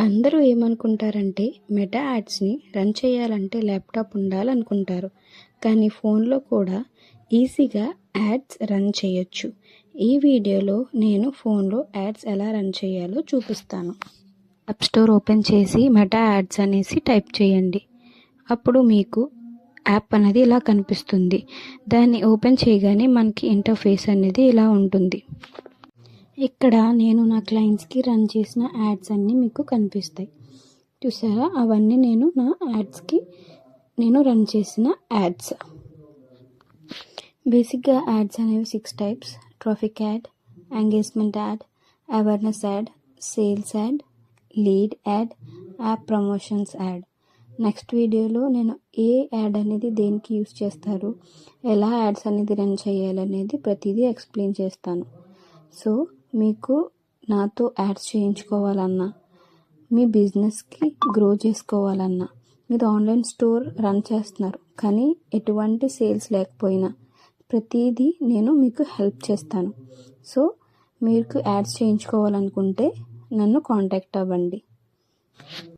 అందరూ ఏమనుకుంటారంటే meta యాడ్స్ని run చేయాలంటే ల్యాప్టాప్ ఉండాలనుకుంటారు. కానీ ఫోన్లో కూడా ఈజీగా యాడ్స్ రన్ చేయొచ్చు. ఈ వీడియోలో నేను ఫోన్లో యాడ్స్ ఎలా రన్ చేయాలో చూపిస్తాను. యాప్ స్టోర్ ఓపెన్ చేసి మెటా యాడ్స్ అనేసి టైప్ చేయండి. అప్పుడు మీకు యాప్ అనేది ఇలా కనిపిస్తుంది. దాన్ని ఓపెన్ చేయగానే మనకి ఇంటర్ఫేస్ అనేది ఇలా ఉంటుంది. ఇక్కడ నేను నా క్లయింట్స్కి రన్ చేసిన యాడ్స్ అన్నీ మీకు కనిపిస్తాయి. చూసారా, అవన్నీ నేను నా యాడ్స్కి రన్ చేసిన యాడ్స్. బేసిక్గా యాడ్స్ అనేవి 6 types: traffic add, engagement add, awareness add, sales add, lead add, app promotions add. Next వీడియోలో నేను ఏ యాడ్ అనేది దేనికి యూస్ చేస్తారు, ఎలా యాడ్స్ అనేది రన్ చేయాలనేది ప్రతిదీ ఎక్స్ప్లెయిన్ చేస్తాను. సో మీకు నాతో యాడ్స్ చేయించుకోవాలన్నా, మీ బిజినెస్కి గ్రో చేసుకోవాలన్నా, మీరు ఆన్లైన్ స్టోర్ రన్ చేస్తున్నారు కానీ ఎటువంటి సేల్స్ లేకపోయినా ప్రతిదీ నేను మీకు హెల్ప్ చేస్తాను. సో మీకు యాడ్స్ చేయించుకోవాలనుకుంటే నన్ను కాంటాక్ట్ అవ్వండి.